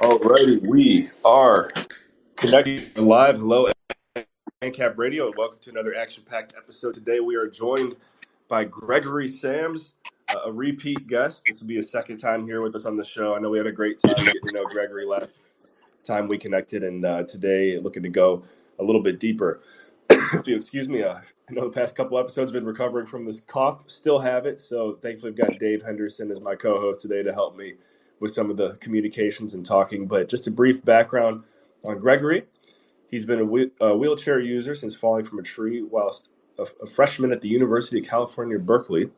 Alrighty, we are connected live. Hello, AnCap Radio, and welcome to another action-packed episode. Today we are joined by Gregory Sams, a repeat guest. This will be his second time here with us on the show. I know we had a great time getting to know Gregory last time we connected, and today looking to go a little bit deeper. If you excuse me, I know the past couple episodes I've been recovering from this cough, still have it, so thankfully I've got Dave Henderson as my co-host today to help me with some of the communications and talking. But just a brief background on Gregory. He's been a wheelchair user since falling from a tree whilst a freshman at the University of California, Berkeley.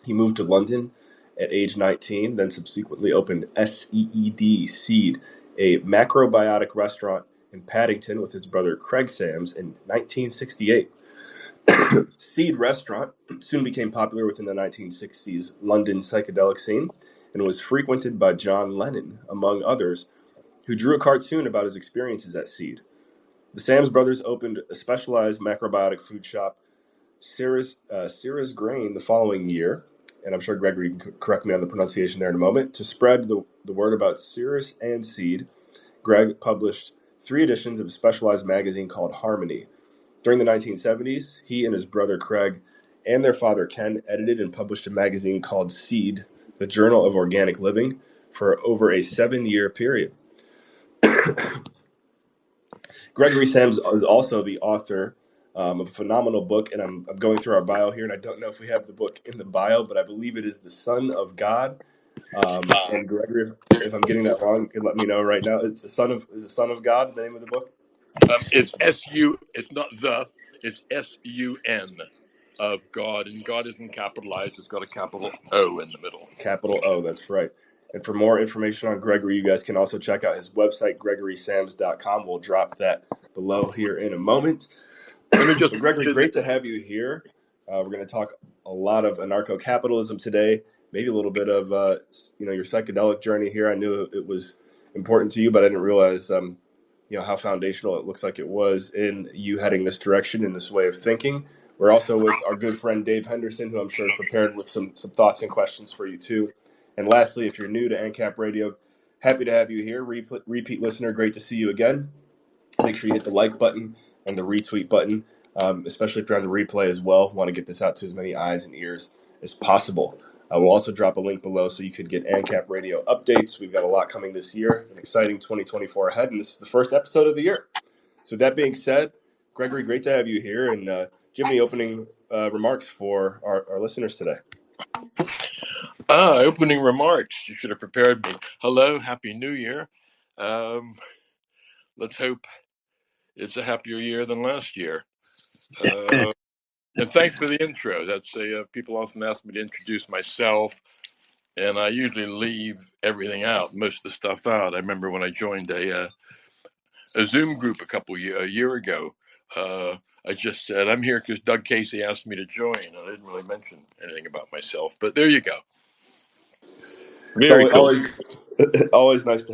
He moved to London at age 19, then subsequently opened Seed, a macrobiotic restaurant in Paddington with his brother Craig Sams in 1968. Seed Restaurant soon became popular within the 1960s London psychedelic scene and was frequented by John Lennon, among others, who drew a cartoon about his experiences at Seed. The Sams brothers opened a specialized macrobiotic food shop, Sarah's Grain, the following year, and I'm sure Gregory can correct me on the pronunciation there in a moment. To spread the word about Cirrus and Seed, Greg published 3 editions of a specialized magazine called Harmony. During the 1970s, he and his brother Craig and their father Ken edited and published a magazine called Seed, the Journal of Organic Living, for over a 7-year period. Gregory Sams is also the author of a phenomenal book, and I'm going through our bio here, and I don't know if we have the book in the bio, but I believe it is The Son of God. And Gregory, if I'm getting that wrong, you can let me know right now. Is the Son of God the name of the book? It's S-U, it's not it's S-U-N of God, and God isn't capitalized, it's got a capital O in the middle. Capital O, that's right. And for more information on Gregory, you guys can also check out his website, gregorysams.com. We'll drop that below here in a moment. Gregory, great to have you here. We're going to talk a lot of anarcho-capitalism today, maybe a little bit of your psychedelic journey here. I knew it was important to you, but I didn't realize how foundational it looks like it was in you heading this direction in this way of thinking. We're also with our good friend Dave Henderson, who I'm sure is prepared with some thoughts and questions for you too. And lastly, if you're new to AnCap Radio, happy to have you here. Repeat listener, great to see you again. Make sure you hit the like button and the retweet button, especially if you're on the replay as well. Want to get this out to as many eyes and ears as possible. We'll also drop a link below so you could get AnCap Radio updates. We've got a lot coming this year, an exciting 2024 ahead, and this is the first episode of the year. So that being said, Gregory, great to have you here. And do you have any opening remarks for our listeners today? Opening remarks. You should have prepared me. Hello, Happy New Year. Let's hope it's a happier year than last year. And thanks for the intro. That's people often ask me to introduce myself, and I usually leave everything out, most of the stuff out. I remember when I joined a Zoom group a year ago, I just said, I'm here because Doug Casey asked me to join. I didn't really mention anything about myself, but there you go. Very cool. Always nice to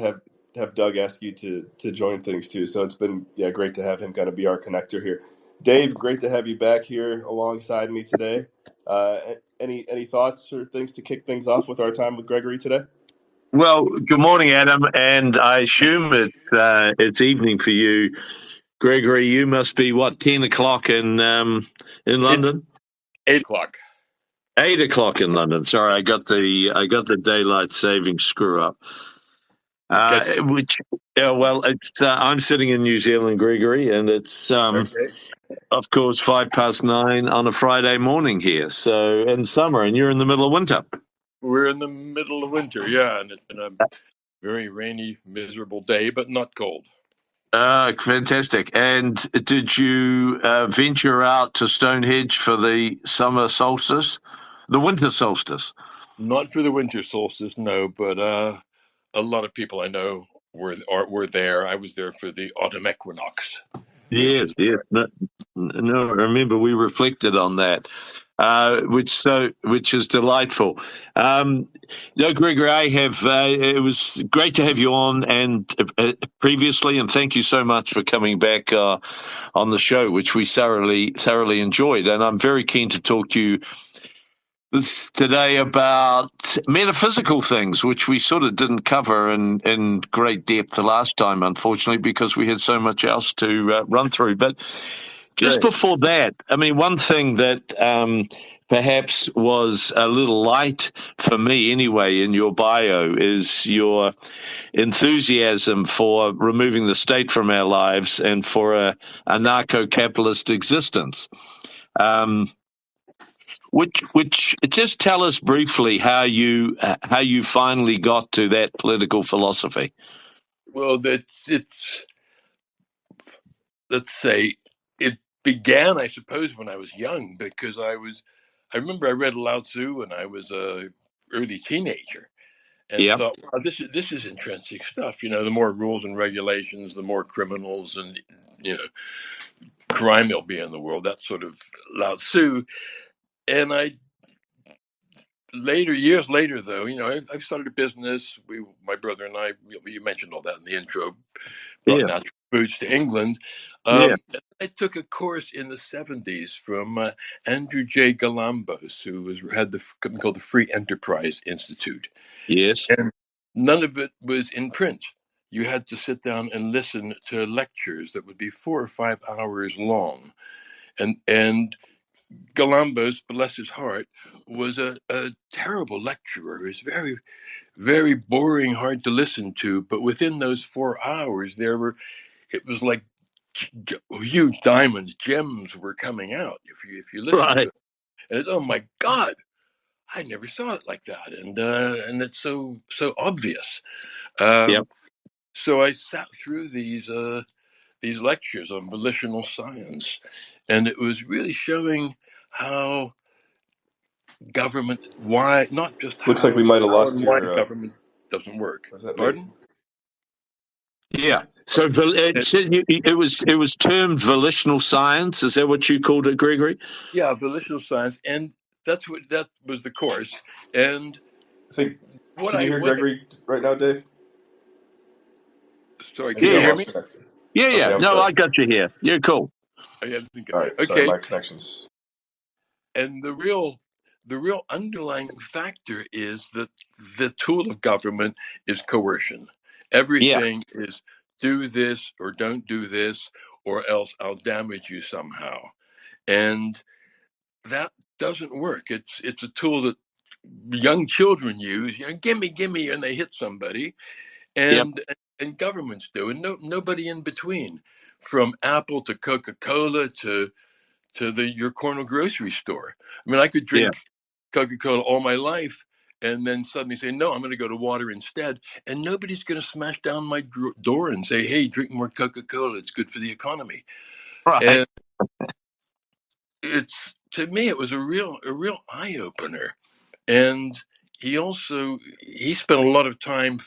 have Doug ask you to join things too. So it's been great to have him kind of be our connector here. Dave, great to have you back here alongside me today. Any thoughts or things to kick things off with our time with Gregory today? Well, good morning, Adam, and I assume it's evening for you, Gregory. You must be 10 o'clock in London? 8 o'clock. 8 o'clock in London. Sorry, I got the daylight saving screw up. It's I'm sitting in New Zealand, Gregory, and it's of course 9:05 on a Friday morning here. So in summer, and you're in the middle of winter. We're in the middle of winter, yeah, and it's been a very rainy, miserable day, but not cold. Fantastic. And did you venture out to Stonehenge for the summer solstice, the winter solstice? Not for the winter solstice, no, but a lot of people I know were there. I was there for the autumn equinox. Yes. No, remember we reflected on that, which is delightful. Gregory, it was great to have you on and previously, and thank you so much for coming back on the show, which we thoroughly enjoyed. And I'm very keen to talk to you today about metaphysical things, which we sort of didn't cover in great depth the last time, unfortunately, because we had so much else to run through. But just before that, I mean, one thing that perhaps was a little light for me anyway in your bio is your enthusiasm for removing the state from our lives and for a anarcho-capitalist existence. Which just tell us briefly how you finally got to that political philosophy. Well, it's let's say it began, I suppose, when I was young, because I remember I read Lao Tzu when I was a early teenager, and thought, wow, this is intrinsic stuff. The more rules and regulations, the more criminals and crime there'll be in the world. That's sort of Lao Tzu. And years later, though, I started a business. My brother and I, you mentioned all that in the intro, brought natural foods to England. I took a course in the 70s from Andrew J. Galambos, who had the company called the Free Enterprise Institute. Yes. And none of it was in print. You had to sit down and listen to lectures that would be 4 or 5 hours long. And Galambos, bless his heart, was a terrible lecturer. He was very, very boring, hard to listen to. But within those 4 hours, it was like huge diamonds, gems were coming out if you listen to it. And it's, oh my God, I never saw it like that, and it's so obvious. So I sat through these lectures on volitional science, and it was really showing how why not just Looks like we might have how lost and why your. government doesn't work. Was that Pardon? me? Yeah. So it was termed volitional science. Is that what you called it, Gregory? Yeah, volitional science, and that was the course. And I think. Can you hear Gregory right now, Dave? Sorry, can you hear me? Yeah. Okay, no, I got you here. You're cool. All right. Okay. Sorry, my connections. And the real underlying factor is that the tool of government is coercion. Everything is do this or don't do this, or else I'll damage you somehow. And that doesn't work. It's a tool that young children use. Gimme, and they hit somebody, and governments do, and nobody in between, from Apple to Coca-Cola to your corner grocery store. I mean, I could drink Coca-Cola all my life and then suddenly say, no, I'm going to go to water instead. And nobody's going to smash down my door and say, hey, drink more Coca-Cola. It's good for the economy. Right. And to me, it was a real eye opener. And he spent a lot of time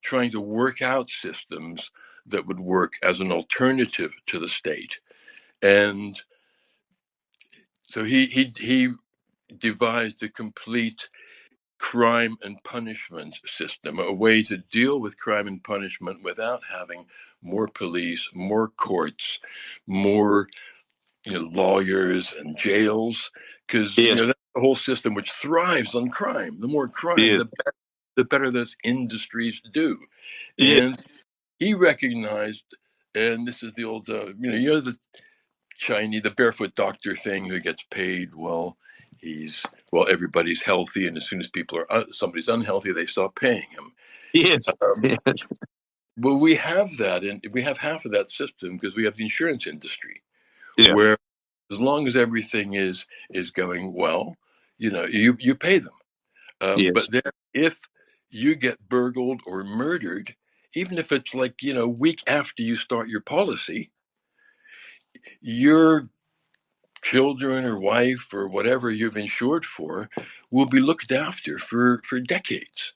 trying to work out systems that would work as an alternative to the state. And so he devised a complete crime and punishment system, a way to deal with crime and punishment without having more police, more courts, more lawyers and jails, because that's the whole system which thrives on crime. The more crime, the better those industries do. And he recognized, and this is the old, the Chinese, the barefoot doctor thing, who gets paid. Well, everybody's healthy, and as soon as somebody's unhealthy, they stop paying him. Yes. Well, we have that, and we have half of that system because we have the insurance industry, where as long as everything is going well, you pay them. But then if you get burgled or murdered, even if it's like week after you start your policy, your children or wife or whatever you've insured for will be looked after for decades,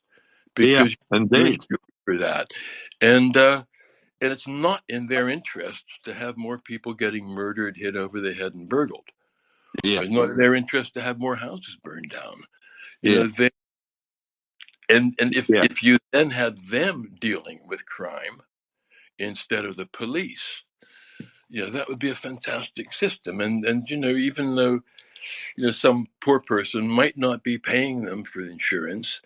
because you're insured for that. And it's not in their interest to have more people getting murdered, hit over the head, and burgled. It's not in their interest to have more houses burned down. If you then had them dealing with crime instead of the police, that would be a fantastic system. And even though some poor person might not be paying them for the insurance.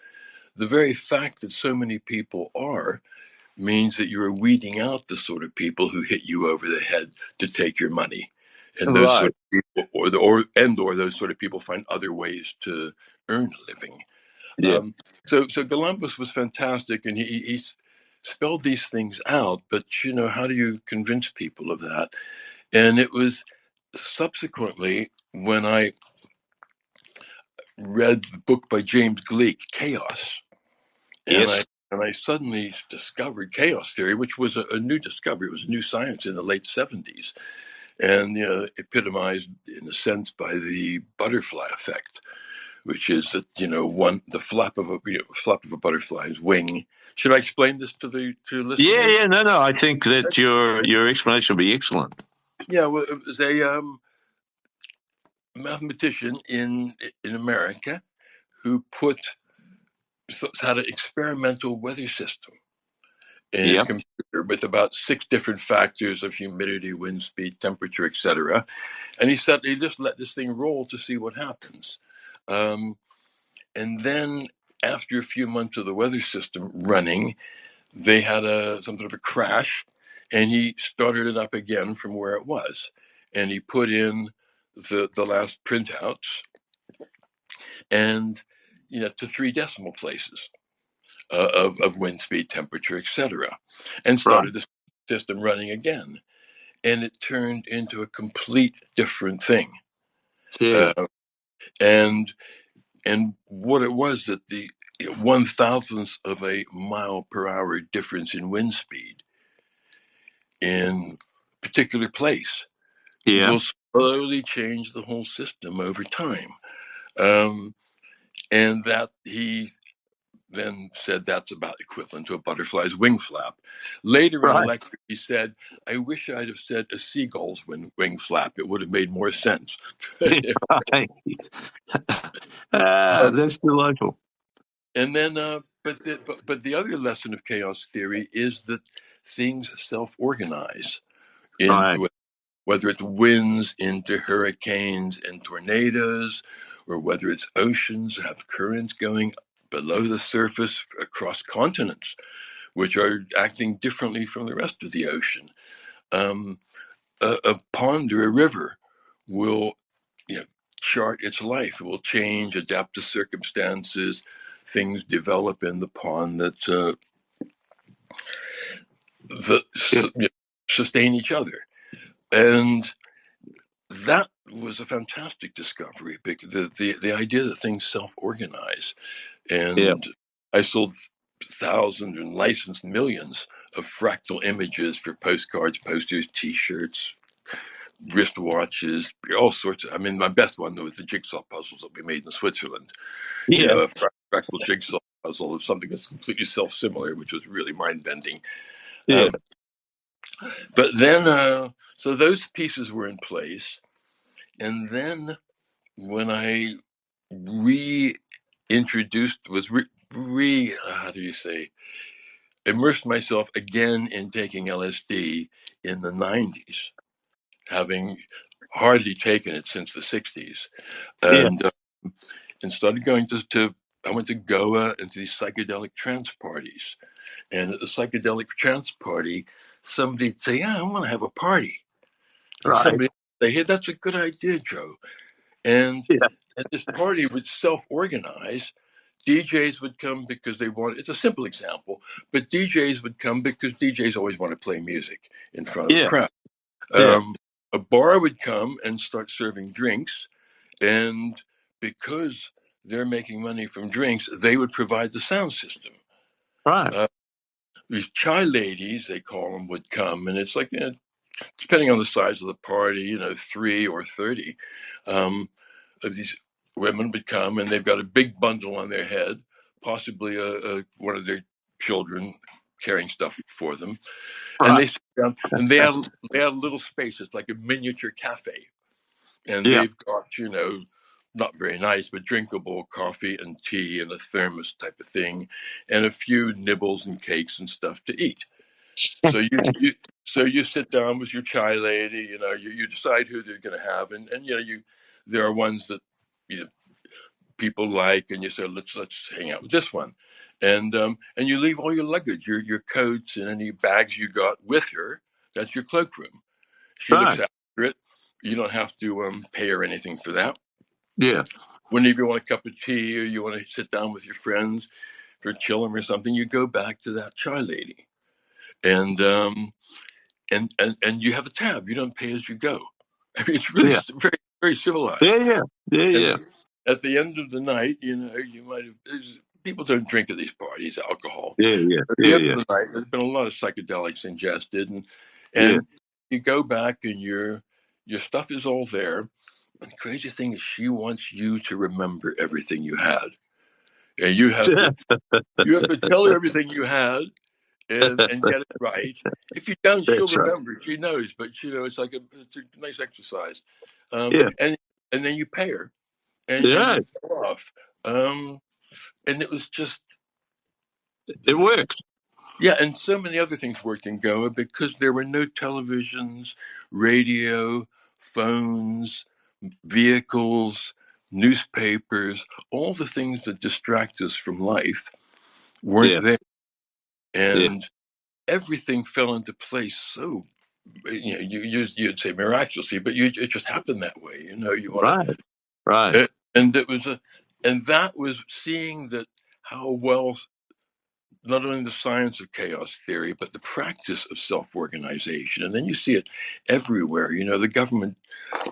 The very fact that so many people are means that you're weeding out the sort of people who hit you over the head to take your money, and those Right. sort of people, or those sort of people find other ways to earn a living. Yeah. So Columbus was fantastic, and he spelled these things out. But how do you convince people of that? And it was subsequently when I read the book by James Gleick, Chaos, and Yes. I suddenly discovered chaos theory, which was a new discovery. It was a new science in the late 70s, and epitomized in a sense by the butterfly effect, which is that the flap of a butterfly's wing. Should I explain this to Yeah. listeners? Yeah. No. I think that your explanation will be excellent. Yeah, well, it was a mathematician in America who had an experimental weather system in his Yeah. computer with about 6 different factors of humidity, wind speed, temperature, etc. And he said he just let this thing roll to see what happens. And then after a few months of the weather system running, they had some sort of a crash, and he started it up again from where it was. And he put in the last printouts and to 3 decimal places of wind speed, temperature, etc., and Right. started the system running again. And it turned into a complete different thing. Yeah. Uh, and what it was that the 1,000th of a mile per hour difference in wind speed in a particular place Yeah. will slowly change the whole system over time. Um, and that he then said that's about equivalent to a butterfly's wing flap. Later in a Right. lecture, he said, I wish I'd have said a seagull's wing flap. It would have made more sense. Right. um, That's delightful. and then, but the other lesson of chaos theory is that things self-organize in Right. whether it's winds into hurricanes and tornadoes, or whether it's oceans that have currents going below the surface across continents, which are acting differently from the rest of the ocean. A pond or a river will, chart its life. It will change, adapt to circumstances. Things develop in the pond that Yeah. sustain each other, and that was a fantastic discovery. Because the idea that things self-organize, Yeah. and I sold thousands and licensed millions of fractal images for postcards, posters, T-shirts, wristwatches, all sorts of. I mean, my best one was the jigsaw puzzles that we made in Switzerland. Yeah. A fractal jigsaw puzzle of something that's completely self-similar, which was really mind-bending. Yeah. But then, so those pieces were in place, and then when I how do you say, immersed myself again in taking LSD in the 90s, having hardly taken it since the 60s, Yeah. and started going to I went to Goa and to these psychedelic trance parties. And at the psychedelic trance party, somebody'd say, "Yeah, I want to have a party." And Right. somebody would say, "Hey, that's a good idea, Joe." And, Yeah. and this party would self-organize. DJs would come because they want. It's a simple example, but DJs would come because DJs always want to play music in front of a Yeah. crowd. Yeah. A bar would come and start serving drinks, and because they're making money from drinks, they would provide the sound system. Right. Uh, these chai ladies, they call them, would come, and it's like, depending on the size of the party, 3 or 30 of these women would come, and they've got a big bundle on their head, possibly one of their children carrying stuff for them, and Right. they sit down, and they had a little space. It's like a miniature cafe, and Yeah. they've got not very nice but drinkable coffee and tea and a thermos type of thing, and a few nibbles and cakes and stuff to eat. So you sit down with your chai lady, you decide who they're going to have, and you there are ones that people like, and you say, let's hang out with this one, and you leave all your luggage, your coats, and any bags you got with her. That's your cloakroom. She looks Right. after it. You don't have to pay her anything for that. Yeah. Whenever you want a cup of tea or you want to sit down with your friends for chilling or something, you go back to that chai lady, and you have a tab. You don't pay as you go. I mean, it's really very, very civilized. Yeah. And at the end of the night, you might have. People don't drink at these parties alcohol. Yeah. At the end of the night, there's been a lot of psychedelics ingested, and you go back and your stuff is all there. And the crazy thing is, she wants you to remember everything you had, and you have to tell her everything you had, and get it right. If you don't, she'll remember. She knows, but it's like it's a nice exercise. And then you pay her, and you go off. And it was just, it works. Yeah, and so many other things worked in Goa because there were no televisions, radio, phones, vehicles, newspapers, all the things that distract us from life weren't there. And everything fell into place so, you'd say miraculously, but it just happened that way. You want to, right. And it was and that was seeing that how well not only the science of chaos theory, but the practice of self-organization. And then you see it everywhere. The government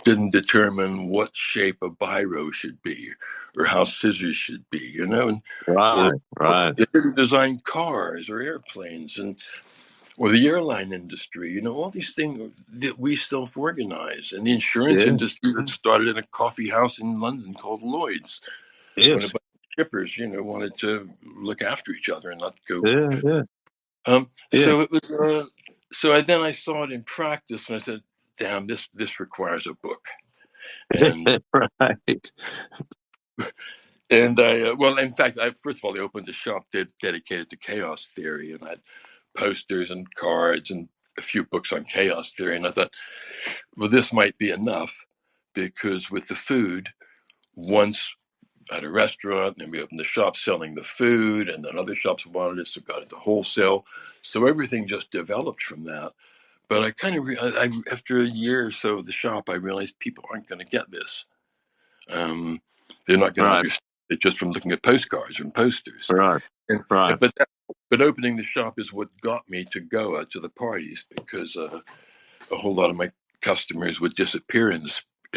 didn't determine what shape a biro should be or how scissors should be, and they didn't design cars or airplanes or the airline industry, all these things that we self-organize, and the insurance industry that started in a coffee house in London called Lloyd's. When a bunch of shippers, wanted to look after each other and not go. So it was. So I saw it in practice, and I said, "Damn, this requires a book." And and in fact, first of all, I opened a shop dedicated to chaos theory, and I had posters and cards and a few books on chaos theory. And I thought, well, this might be enough, because with the food, once at a restaurant, and we opened the shop selling the food, and then other shops wanted it, so got into wholesale. So everything just developed from that. But I kind of, after a year or so of the shop, I realized people aren't going to get this. They're not going to understand it just from looking at postcards and posters. But opening the shop is what got me to go to the parties, because a whole lot of my customers would disappear in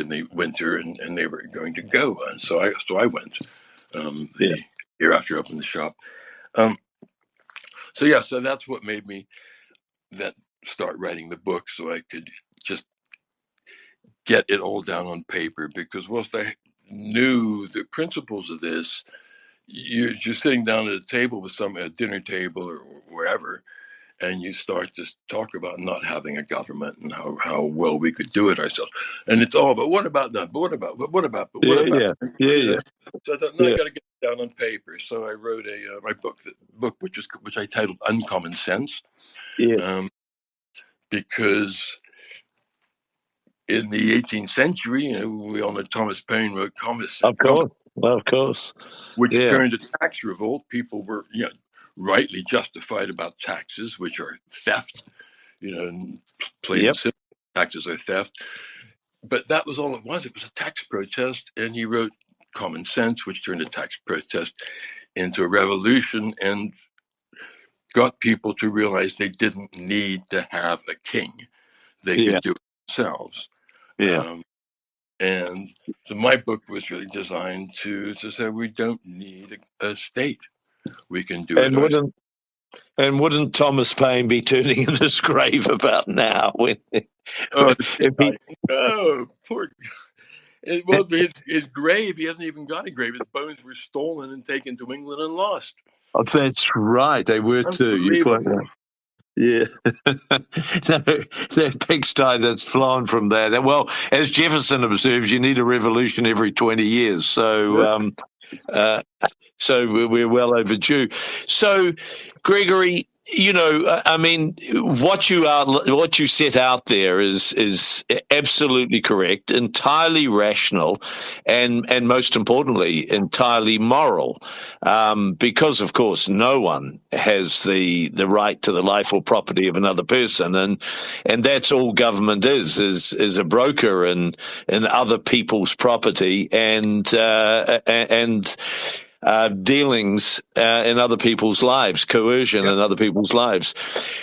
the winter, and they were going to go, and so I went the year after I opened the shop. So that's what made me start writing the book, so I could just get it all down on paper. Because whilst I knew the principles of this, you're sitting down at a table with at a dinner table or wherever, and you start to talk about not having a government and how well we could do it ourselves. And it's all about, what about that? But what about? But what about? But what about? So I thought, no, I got to get it down on paper. So I wrote my book, which I titled Uncommon Sense. Because in the 18th century, we all know Thomas Paine wrote Common Sense. Of course. Which turned a tax revolt. People were, rightly justified about taxes, which are theft. Plain and simple, taxes are theft. But that was all it was. It was a tax protest, and he wrote Common Sense, which turned a tax protest into a revolution and got people to realize they didn't need to have a king. They could do it themselves. And so my book was really designed to say we don't need a state. We can do it ourselves. And wouldn't Thomas Paine be turning in his grave about now? Poor. Well, his grave, he hasn't even got a grave. His bones were stolen and taken to England and lost. Oh, that's right. They were too. You're quite right. Yeah. That pigsty that's flown from that. Well, as Jefferson observes, you need a revolution every 20 years. So, so we're well overdue. So, Gregory, I mean, what you set out there is absolutely correct, entirely rational, and most importantly, entirely moral. Because of course, no one has the right to the life or property of another person, and that's all government is a broker in other people's property and dealings in other people's lives, coercion Yep. in other people's lives.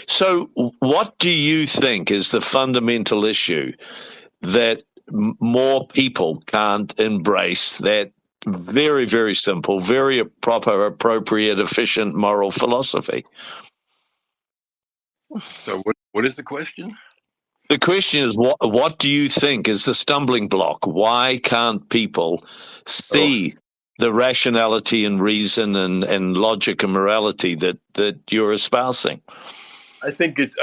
So, what do you think is the fundamental issue that more people can't embrace that very, very simple, very proper, appropriate, efficient moral philosophy? So what is the question? The question is, what do you think is the stumbling block? Why can't people Oh, see the rationality and reason and logic and morality that you're espousing? I think it's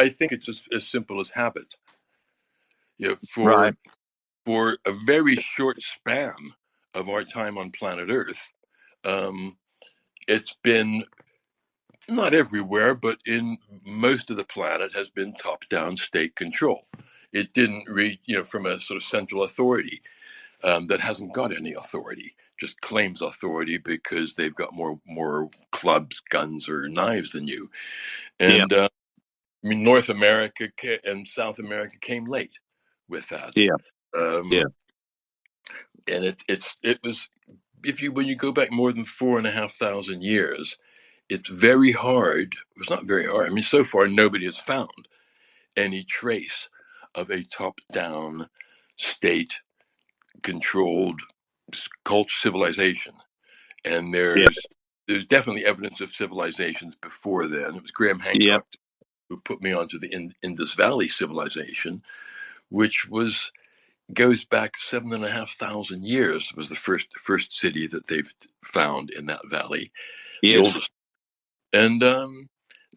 as simple as habit. Right. For a very short span of our time on planet Earth, um, it's been not everywhere, but in most of the planet has been top-down state control. It didn't read, from a sort of central authority that hasn't got any authority, just claims authority because they've got more clubs, guns, or knives than you. Yeah. And I mean, North America and South America came late with that. Yeah. Yeah. Um, and it was, when you go back more than 4,500 years, it's very hard. It's not very hard. I mean, so far nobody has found any trace of a top-down, state-controlled culture civilization. And Yeah. there's definitely evidence of civilizations before then. It was Graham Yeah. Hancock who put me onto the Indus Valley civilization, which goes back 7,500 years. It was the first city that they've found in that valley, the Yes. oldest. And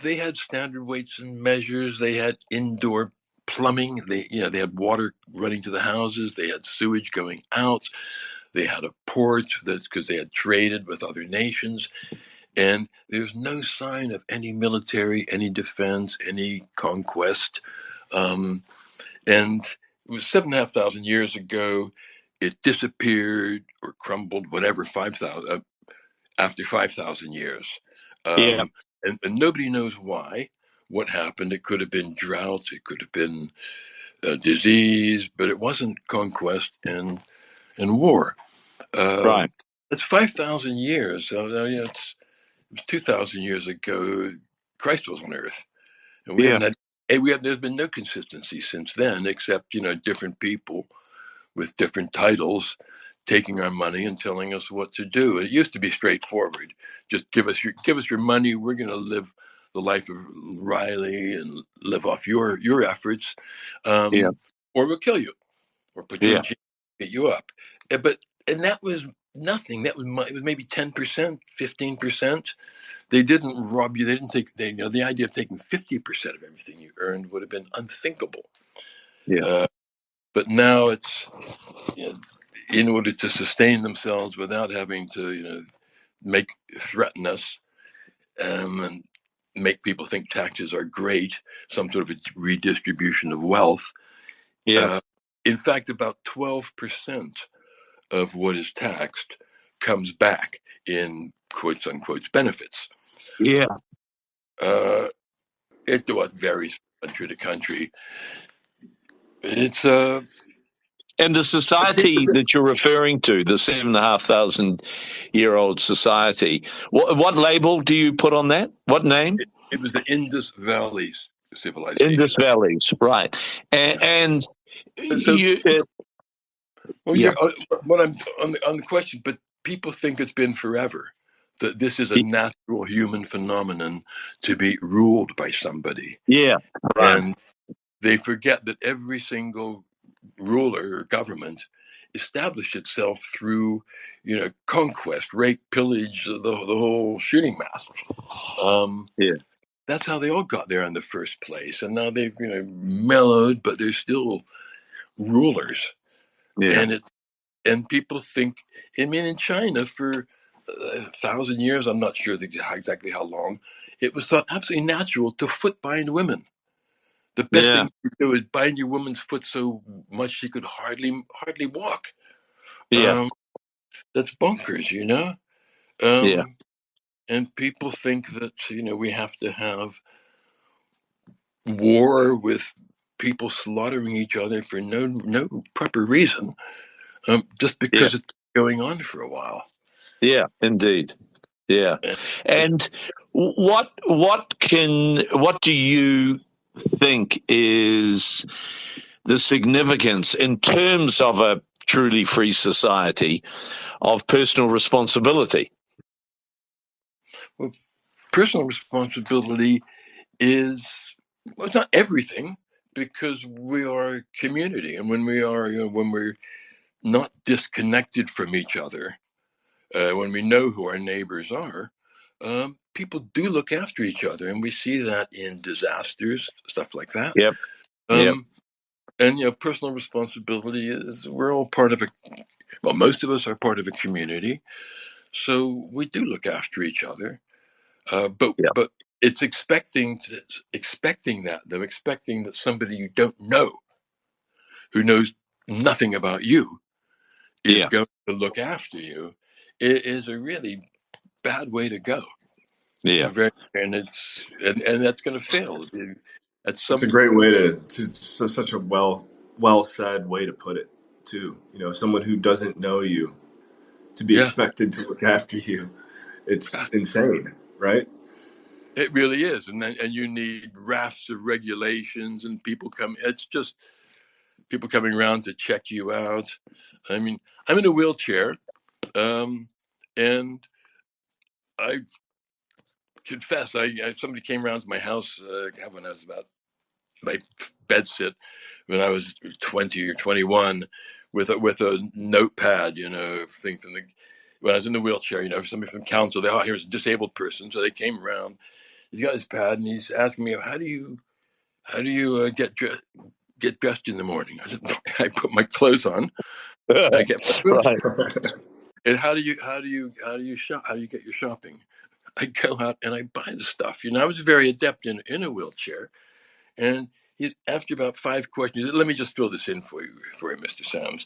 they had standard weights and measures. They had indoor plumbing. They had water running to the houses. They had sewage going out. They had a port that's because they had traded with other nations. And there's no sign of any military, any defense, any conquest. And it was 7,500 years ago. It disappeared or crumbled, whatever, 5,000 after 5,000 years. Yeah. And nobody knows why, what happened. It could have been drought, it could have been disease, but it wasn't conquest and war. Right. It's 5,000 years. So, it was 2,000 years ago. Christ was on Earth, and we Yeah. haven't there's been no consistency since then, except different people with different titles taking our money and telling us what to do. It used to be straightforward. Just give us your money. We're going to live the life of Riley and live off your efforts, Yeah. or we'll kill you or put you Yeah. in jail, get you up. And that was nothing. It was maybe 10%, 15%. They didn't rob you. They didn't take. The idea of taking 50% of everything you earned would have been unthinkable. Yeah. But now it's, in order to sustain themselves without having to threaten us, and make people think taxes are great, some sort of a redistribution of wealth. Yeah. In fact, about 12% of what is taxed comes back in quotes unquote benefits. Yeah. It varies from country to country. It's And the society that you're referring to, the 7,500-year-old society, what label do you put on that? What name? it was the Indus Valley Indus civilization. Valleys, right? And So, you, well, yeah, what I'm on the question, but people think it's been forever. That this is a natural human phenomenon to be ruled by somebody, yeah, right, and they forget that every single ruler or government established itself through, conquest, rape, pillage, the whole shooting match. yeah, That's how they all got there in the first place, and now they've mellowed, but they're still rulers, yeah, and people think. I mean, in China for 1,000 years, I'm not sure exactly how long, it was thought absolutely natural to foot bind women. The best thing you do is bind your woman's foot so much she could hardly walk. Yeah. That's bonkers, you know? Yeah. And people think that, we have to have war with people slaughtering each other for no proper reason, just Yeah. because it's going on for a while. Yeah, indeed. Yeah. And what do you think is the significance in terms of a truly free society of personal responsibility? Well, personal responsibility is, well, it's not everything, because we are a community, and when we're not disconnected from each other, when we know who our neighbors are, people do look after each other, and we see that in disasters, stuff like that. Yep. Yep. And personal responsibility is, we're all part of most of us are part of a community, so we do look after each other. But it's expecting that somebody you don't know, who knows nothing about you, is going to look after you. It is a really bad way to go. Yeah. And that's going to fail. It's a great way to such a well said way to put it too. Someone who doesn't know you to be expected to look after you. It's insane, right? It really is. And you need rafts of regulations, and it's just people coming around to check you out. I mean, I'm in a wheelchair, and I confess, somebody came around to my house when I was about my bed sit when I was 20 or 21 with a notepad, thing from when I was in the wheelchair, somebody from council. Here's a disabled person, so they came around. He's got his pad, and he's asking me, how do you get dressed in the morning? I said, I put my clothes on, and I get my food. Right. And how do you shop? How do you get your shopping? I go out and I buy the stuff. I was very adept in a wheelchair, and after about 5 questions, he said, let me just fill this in for you, Mr. Sams.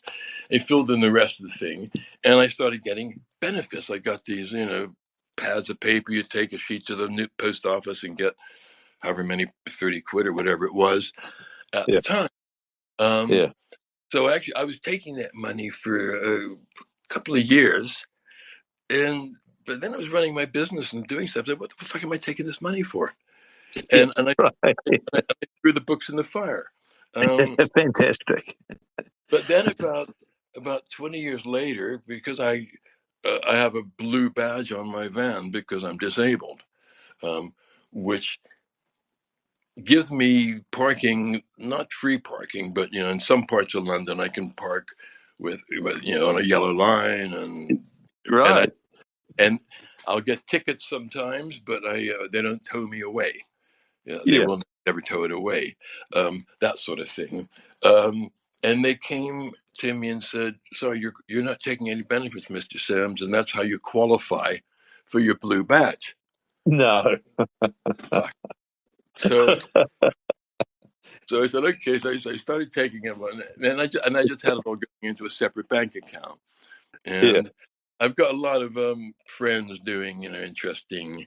He filled in the rest of the thing, and I started getting benefits. I got these, pads of paper. You take a sheet to the post office and get however many, 30 quid or whatever it was at the time. So actually, I was taking that money for a couple of years, but then I was running my business and doing stuff. I said, what the fuck am I taking this money for? And I threw the books in the fire. Fantastic. But then about 20 years later, because I have a blue badge on my van because I'm disabled, which gives me parking, not free parking, but in some parts of London I can park with on a yellow line, and I'll get tickets sometimes, but they don't tow me away. They will never tow it away, that sort of thing. And they came to me and said, "So you're not taking any benefits, Mr. Sams, and that's how you qualify for your blue badge." No. So I said, okay. So I started taking it, and I just had it all going into a separate bank account. And I've got a lot of friends doing interesting,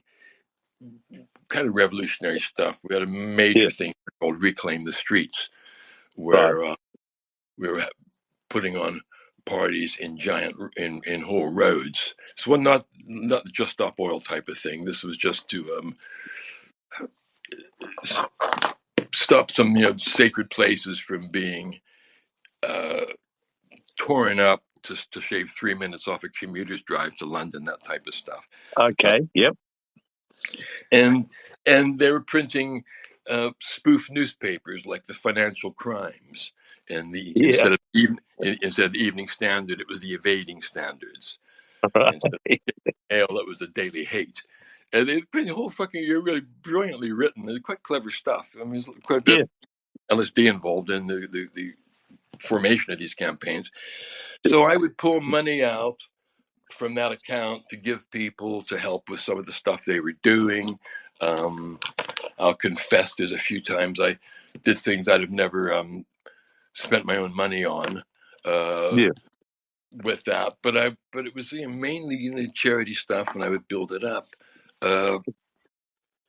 kind of revolutionary stuff. We had a major thing called Reclaim the Streets, where we were putting on parties in whole roads. So not just Stop Oil type of thing. This was just to stop some sacred places from being torn up to shave 3 minutes off a commuter's drive to London, that type of stuff. Okay. Yep. And they were printing spoof newspapers like the Financial Crimes, and instead of the Evening Standard, it was the Evading Standards. Right. Instead of the Mail, it was the Daily Hate. And they printed the whole fucking year, really brilliantly written. It's quite clever stuff. I mean, there's quite a bit of LSD involved in the formation of these campaigns. So I would pull money out from that account to give people to help with some of the stuff they were doing. I'll confess there's a few times I did things I'd have never spent my own money on with that. But it was mainly charity stuff, and I would build it up. But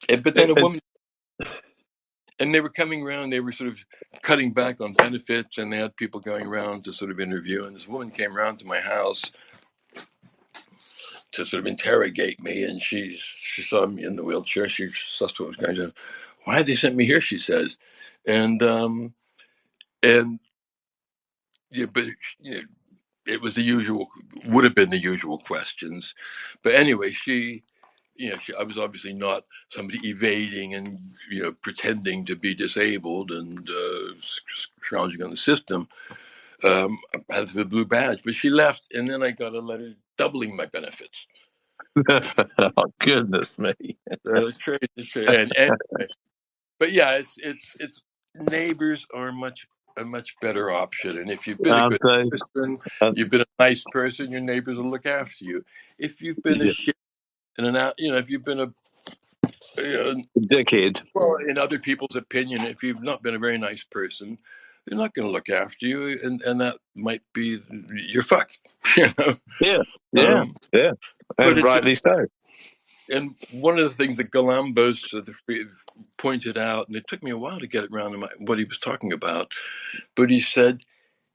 then a woman, and they were coming around, they were sort of cutting back on benefits, and they had people going around to sort of interview. And this woman came around to my house to sort of interrogate me, and she saw me in the wheelchair. She sussed what was going on. Why have they sent me here? She says, and yeah, but it was would have been the usual questions. But anyway, I was obviously not somebody evading and pretending to be disabled and scrounging on the system. I had the blue badge, but she left, and then I got a letter doubling my benefits. Oh, goodness me! Crazy. But yeah, it's neighbors are a much better option. And if you've been a good person, you've been a nice person, your neighbors will look after you. If you've been a shit if you've been a dickhead, well, in other people's opinion, if you've not been a very nice person, they're not going to look after you, and that might be you're fucked. Yeah, and rightly so. And one of the things that Galambos pointed out, and it took me a while to get around to what he was talking about, but he said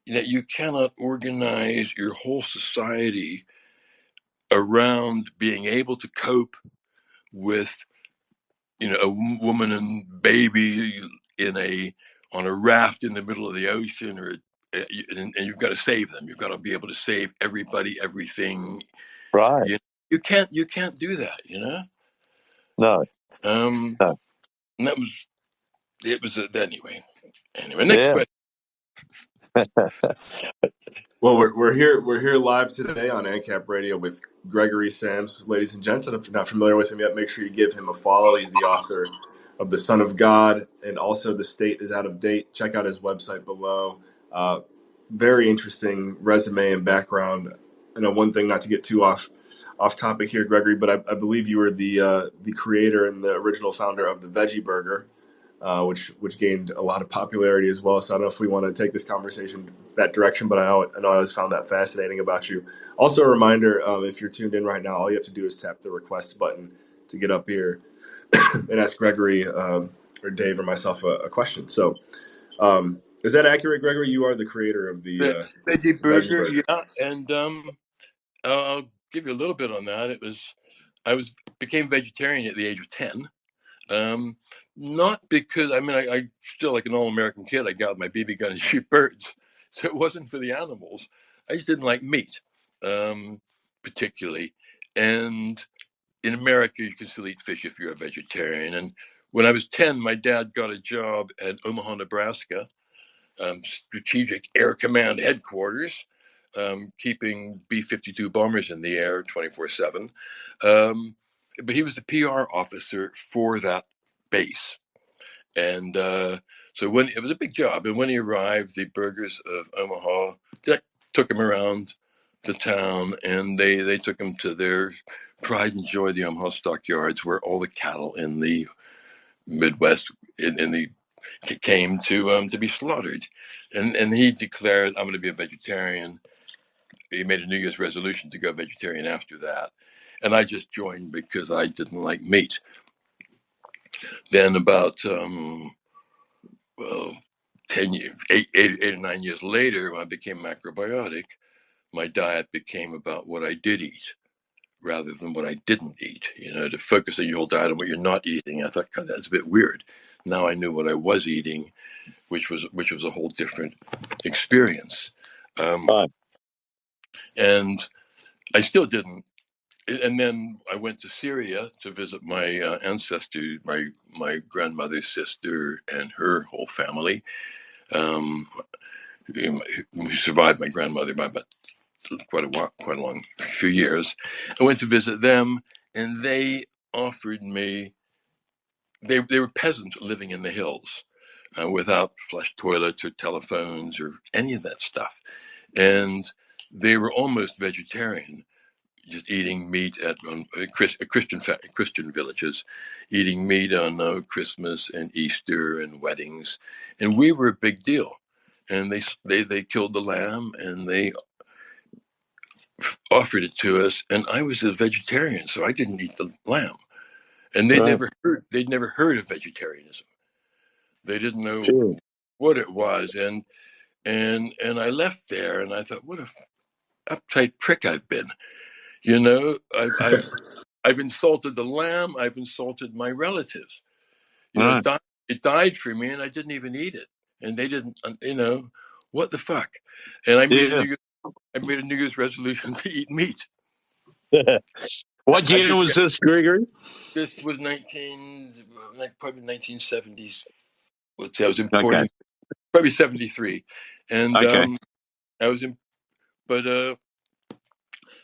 that you cannot organize your whole society around being able to cope with a woman and baby on a raft in the middle of the ocean, and you've got to save them. You've got to be able to save everybody, everything. Right. You can't do that. No. And that was it. Was anyway. Next question. Well, we're here live today on AnCap Radio with Gregory Sams, ladies and gents. And if you're not familiar with him yet, make sure you give him a follow. He's the author of The Son of God, and also The State is Out of Date. Check out his website below. Very interesting resume and background. One thing, not to get too off topic here, Gregory, but I believe you were the creator and the original founder of the Veggie Burger, which gained a lot of popularity as well. So I don't know if we want to take this conversation that direction, but I know I always found that fascinating about you. Also, a reminder, if you're tuned in right now, all you have to do is tap the request button to get up here and ask Gregory or Dave or myself a question. So is that accurate, Gregory? You are the creator of the Veggie Burger, yeah. And I'll give you a little bit on that. I became vegetarian at the age of 10. Not because I still, like an all-American kid, I got my BB gun and shoot birds. So it wasn't for the animals. I just didn't like meat, particularly. And in America, you can still eat fish if you're a vegetarian. And when I was 10, my dad got a job at Omaha, Nebraska, Strategic Air Command headquarters, keeping B-52 bombers in the air 24/7. But he was the PR officer for that base. And so when it was a big job, and when he arrived, the burgers of Omaha took him around the town, and they took him to their pride and joy, the Omaha stockyards, where all the cattle in the Midwest came to be slaughtered. And he declared, "I'm going to be a vegetarian." He made a New Year's resolution to go vegetarian after that, and I just joined because I didn't like meat. Then about 10 years, eight or 9 years later, when I became macrobiotic, my diet became about what I did eat rather than what I didn't eat. To focus on your whole diet on what you're not eating. I thought, God, that's a bit weird. Now I knew what I was eating, which was a whole different experience. And I still didn't. And then I went to Syria to visit my ancestors, my grandmother's sister and her whole family. We survived my grandmother by about quite a long few years. I went to visit them, and they offered me. They were peasants living in the hills, without flush toilets or telephones or any of that stuff, and they were almost vegetarian. just eating meat at Christian villages, eating meat on Christmas and Easter and weddings, and we were a big deal. And they killed the lamb and they offered it to us, and I was a vegetarian, so I didn't eat the lamb. And they'd never heard of vegetarianism. They didn't know what it was, and I left there, and I thought, what a uptight prick I've been. You know, I've insulted the lamb. I've insulted my relatives. You know, it died for me, and I didn't even eat it, and they didn't. You know, what the fuck? And I made a New Year's resolution to eat meat. What year was this, Gregory? This was probably 1970s. Let's say I was importing, probably 73, and I was in, but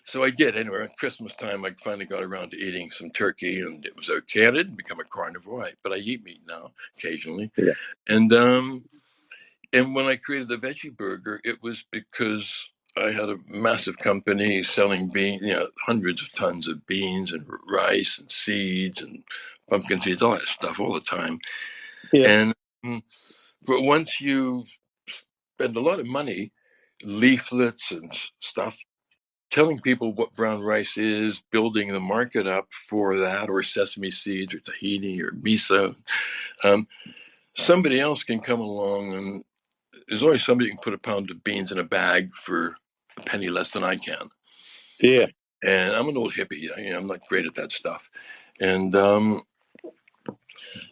so I did. Anyway, at Christmas time, I finally got around to eating some turkey, and it was okay. I didn't become a carnivore, but I eat meat now occasionally. Yeah. And when I created the veggie burger, it was because I had a massive company selling beans, you know, hundreds of tons of beans and rice and seeds and pumpkin seeds, all that stuff, all the time. Yeah. But once you spend a lot of money, leaflets and stuff, telling people what brown rice is, building the market up for that, or sesame seeds, or tahini, or miso, somebody else can come along, and there's always somebody who can put a pound of beans in a bag for a penny less than I can. Yeah. And I'm an old hippie. You know, I'm not great at that stuff. And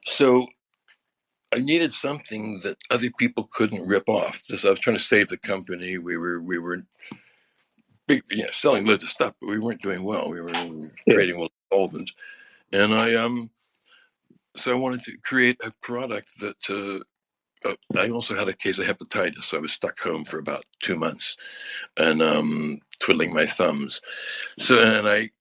so I needed something that other people couldn't rip off. Just I was trying to save the company. We were big, you know, selling loads of stuff, but we weren't doing well. We were trading with solvents, and so I wanted to create a product that. I also had a case of hepatitis, so I was stuck home for about 2 months, and twiddling my thumbs. So, and I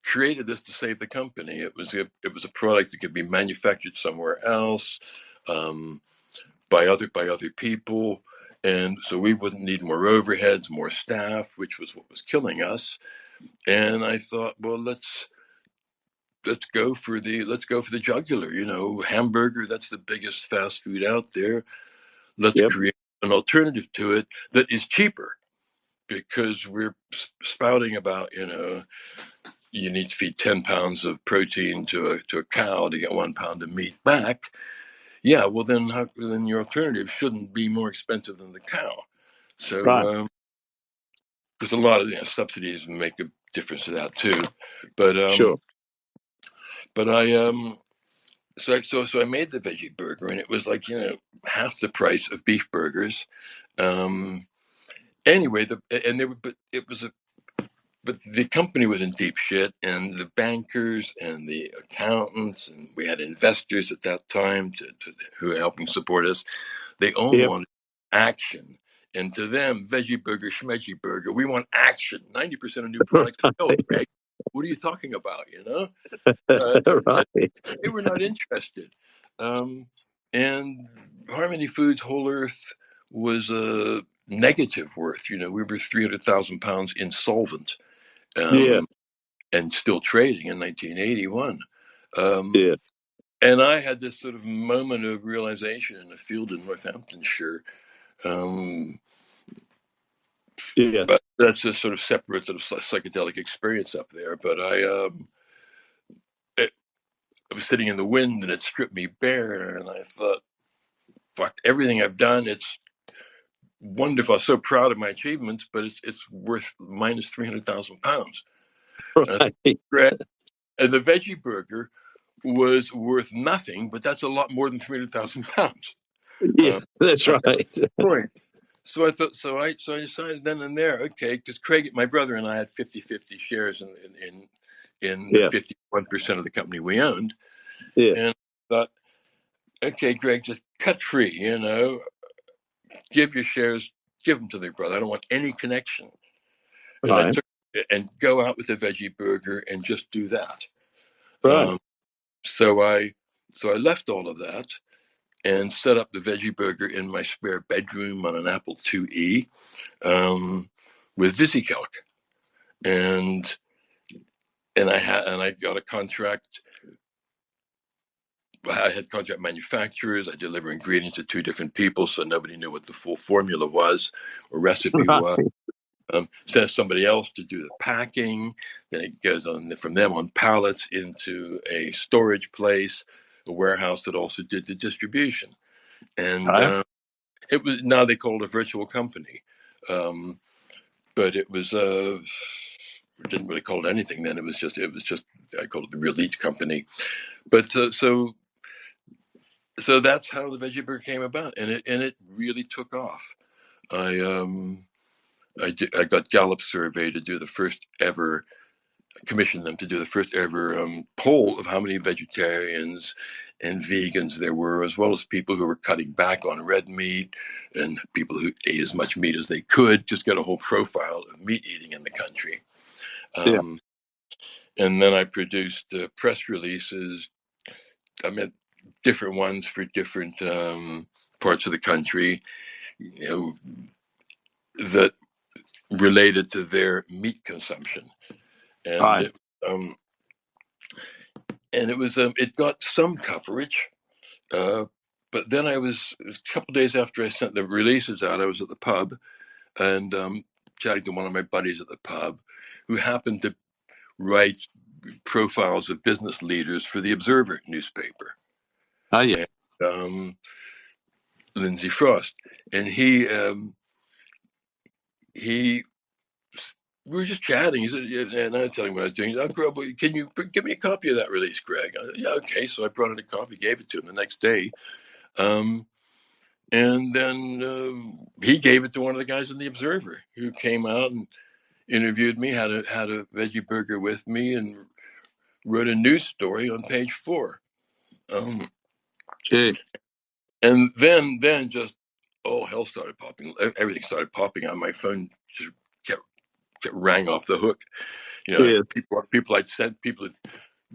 created this to save the company. It was a product that could be manufactured somewhere else, by other people, and so we wouldn't need more overheads, more staff, which was what was killing us. And I thought, well, let's go for the jugular. You know, hamburger, that's the biggest fast food out there. Let's create an alternative to it that is cheaper, because we're spouting about, you know, you need to feed 10 pounds of protein to a cow to get 1 pound of meat back. Yeah, well, then your alternative shouldn't be more expensive than the cow. So, because a lot of subsidies make a difference to that too. But but I so I made the veggie burger, and it was like, you know, half the price of beef burgers. Anyway, but the company was in deep shit, and the bankers and the accountants, and we had investors at that time who were helping support us. They all wanted action. And to them, veggie burger, schmeggie burger, we want action. 90% of new products fail, Greg. What are you talking about, you know? They were not interested. And Harmony Foods Whole Earth was a negative worth. You know, we were 300,000 pounds insolvent, and still trading in 1981. And I had this sort of moment of realization in a field in Northamptonshire. But that's a sort of separate sort of psychedelic experience up there. But I was sitting in the wind, and it stripped me bare, and I thought, fuck, everything I've done, it's wonderful. I'm so proud of my achievements, but it's worth minus 300,000 pounds. And the veggie burger was worth nothing, but that's a lot more than 300,000 pounds. That's right. So I thought, so I decided then and there, okay, because Craig, my brother, and I had 50-50 shares in the 51% of the company we owned. And I thought, okay, Greg, just cut free, you know, give your shares, give them to their brother. I don't want any connection. And I took and go out with the veggie burger and just do that. So I left all of that and set up the veggie burger in my spare bedroom on an Apple IIe, with VisiCalc. And I got a contract. I had contract manufacturers. I deliver ingredients to two different people, so nobody knew what the full formula was or recipe was. Send somebody else to do the packing. Then it goes on from them on pallets into a storage place, a warehouse that also did the distribution. And it was, now they call it a virtual company, but it was didn't really call it anything then. It was just I called it the Release Company. But so that's how the Veggie Burger came about, and it really took off. I got Gallup survey to do the first ever, commissioned them to do the first ever poll of how many vegetarians and vegans there were, as well as people who were cutting back on red meat and people who ate as much meat as they could, just get a whole profile of meat eating in the country. And then I produced press releases. I meant different ones for different parts of the country, that related to their meat consumption, and it was it got some coverage, but then it was a couple of days after I sent the releases out, I was at the pub and chatting to one of my buddies at the pub who happened to write profiles of business leaders for the Observer newspaper. And, Lindsay Frost, and he we were just chatting. He said, and I was telling him what I was doing. Can you give me a copy of that release, Greg? I said, yeah, okay. So I brought in a copy, gave it to him the next day. And then he gave it to one of the guys in the Observer who came out and interviewed me, had a veggie burger with me, and wrote a news story on page 4. And then just hell started popping. Everything started popping on my phone. Just kept rang off the hook. People I'd sent, people had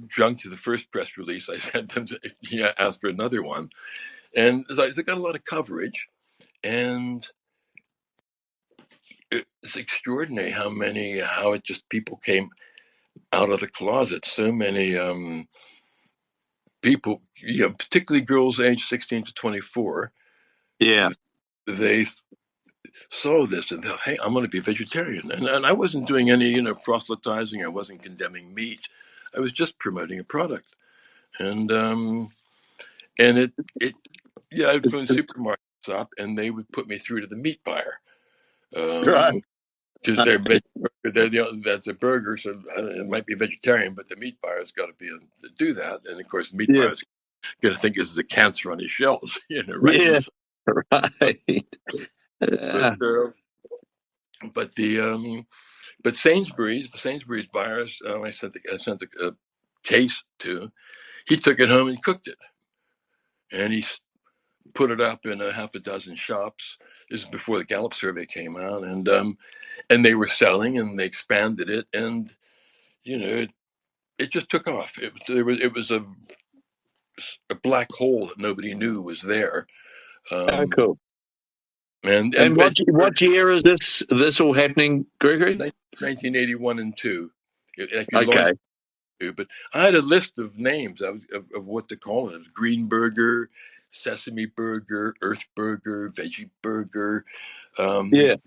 junked to the first press release. I sent them to ask for another one, and so it got a lot of coverage, and it's extraordinary how it just people came out of the closet. So many people, particularly girls aged 16 to 24. They saw this and thought, hey, I'm going to be a vegetarian. And I wasn't doing any, proselytizing. I wasn't condemning meat. I was just promoting a product. And I'd phone supermarkets up and they would put me through to the meat buyer. Because that's a burger, so it might be vegetarian, but the meat buyer's got to be able to do that. And of course, the meat buyer's going to think this is a cancer on his shelves, right? But Sainsbury's, the Sainsbury's buyers, I sent a case to. He took it home and cooked it, and he put it up in a half a dozen shops. This is before the Gallup survey came out, and they were selling, and they expanded it, and it just took off. It was a black hole that nobody knew was there. Cool. And what year is this all happening, Gregory? 1981 and 2. Okay. But I had a list of names of what to call it. It was Green Burger, Sesame Burger, Earth Burger, Veggie Burger. And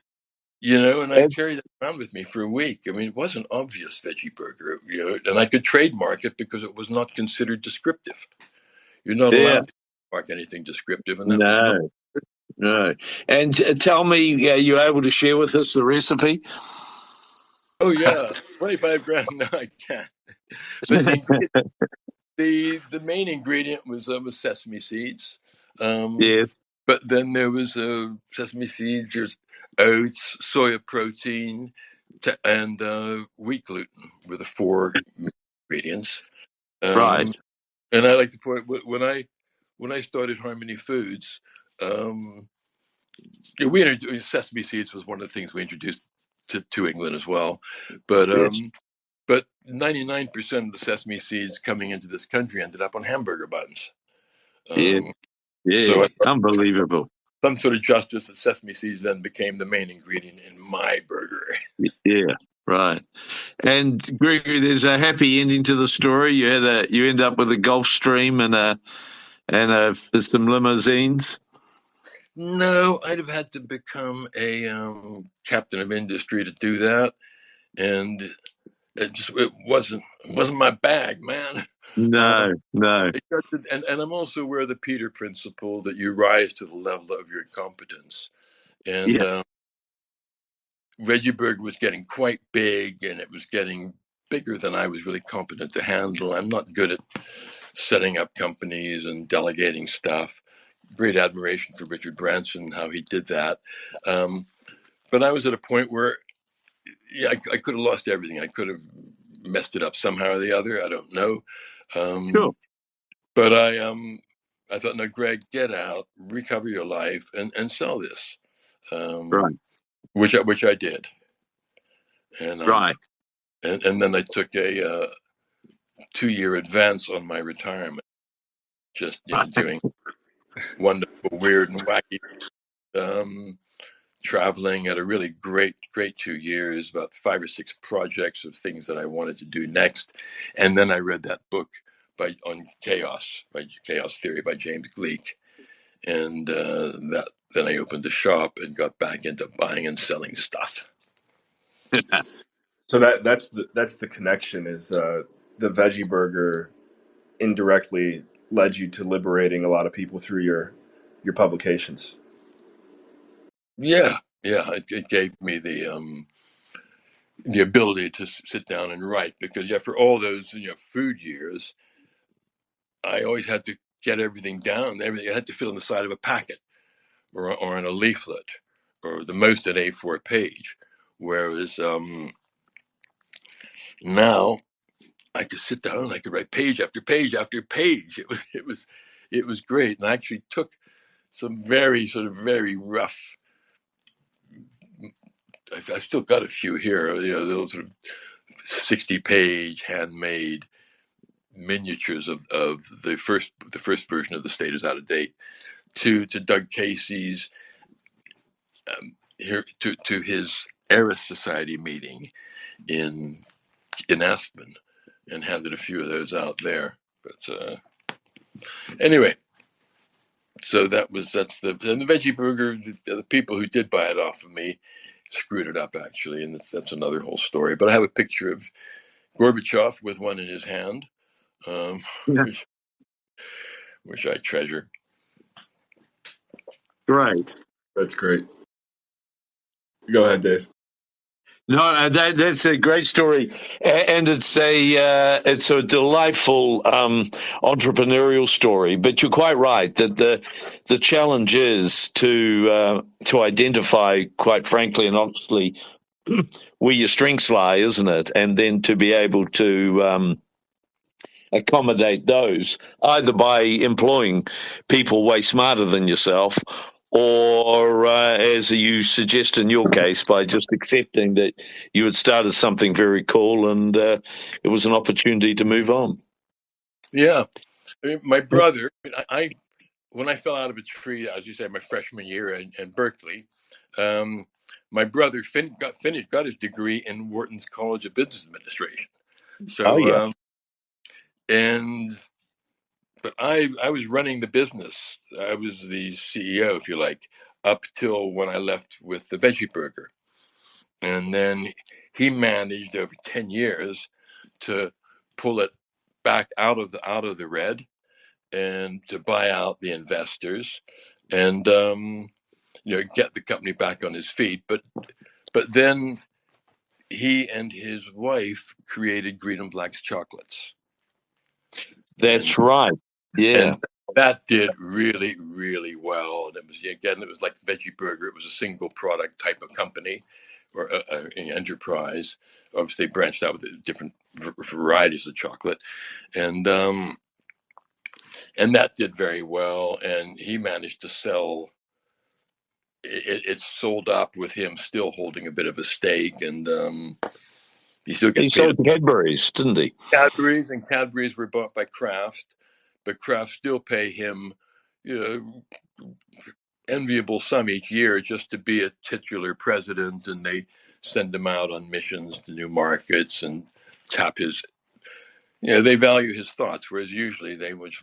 I carried that around with me for a week. I mean, it wasn't obvious Veggie Burger, and I could trademark it because it was not considered descriptive. You're not allowed to trademark anything descriptive, and that was no. And tell me, you able to share with us the recipe? Oh yeah, 25 grand. No, I can't. But the main ingredient was sesame seeds. But then there was sesame seeds, there's oats, soya protein, and wheat gluten were the 4 ingredients. Right. And I like to point when I started Harmony Foods, we introduced sesame seeds was one of the things we introduced to England as well, but 99% of the sesame seeds coming into this country ended up on hamburger buns. So unbelievable. Some sort of justice that sesame seeds then became the main ingredient in my burger. Right. And Gregory, there's a happy ending to the story. You end up with a Gulf Stream and some limousines. No, I'd have had to become a captain of industry to do that, and it wasn't my bag, man. No, no. And I'm also aware of the Peter principle that you rise to the level of your competence. And Yeah, Veggie Burger was getting quite big, and it was getting bigger than I was really competent to handle. I'm not good at setting up companies and delegating stuff. Great admiration for Richard Branson, how he did that. But I was at a point where, yeah, I could have lost everything. I could have messed it up somehow or the other. I don't know. sure. But I thought, no, Greg, get out, recover your life, and sell this. Right, Which I did, and right. and then I took a 2-year advance on my retirement, just doing wonderful, weird, and wacky traveling at a really great 2 years, about 5 or 6 projects of things that I wanted to do next, and then I read that book on chaos theory by James Gleick, and then I opened a shop and got back into buying and selling stuff. So that's the connection is the veggie burger indirectly led you to liberating a lot of people through your publications. Yeah, it gave me the ability to sit down and write, because for all those food years, I always had to get everything down. Everything I had to fit on the side of a packet or on a leaflet, or the most an A4 page. Whereas now I could sit down and I could write page after page after page. It was great, and I actually took some very rough. I've still got a few here. Those sort of 60-page handmade miniatures of the first version of The State Is Out of Date, to Doug Casey's here to his Eris Society meeting in Aspen, and handed a few of those out there. But anyway, so that's the veggie burger. The people who did buy it off of me screwed it up, actually, and that's another whole story. But I have a picture of Gorbachev with one in his hand, Yeah. which I treasure. Great. That's great. Go ahead, Dave. No, that's a great story, and it's a delightful entrepreneurial story. But you're quite right that the challenge is to identify, quite frankly and honestly, where your strengths lie, isn't it? And then to be able to accommodate those, either by employing people way smarter than yourself, or as you suggest in your case, by just accepting that you had started something very cool and it was an opportunity to move on. Yeah, my brother, when I fell out of a tree, as you said, my freshman year in Berkeley, my brother got his degree in Wharton's College of Business Administration. So, but I was running the business. I was the CEO, if you like, up till when I left with the Veggie Burger, and then he managed over 10 years to pull it back out of the red, and to buy out the investors, and get the company back on his feet. But then he and his wife created Green and Black's chocolates. That's right. Yeah. And that did really, really well. And it was like the Veggie Burger. It was a single product type of company, or an enterprise. Obviously, they branched out with different varieties of chocolate, and that did very well. And he managed to sell. It sold up with him still holding a bit of a stake, and he still gets He paid. sold Cadbury's, didn't he? Cadbury's were bought by Kraft, but Kraft still pay him, enviable sum each year just to be a titular president, and they send him out on missions to new markets and tap his. They value his thoughts, whereas usually they want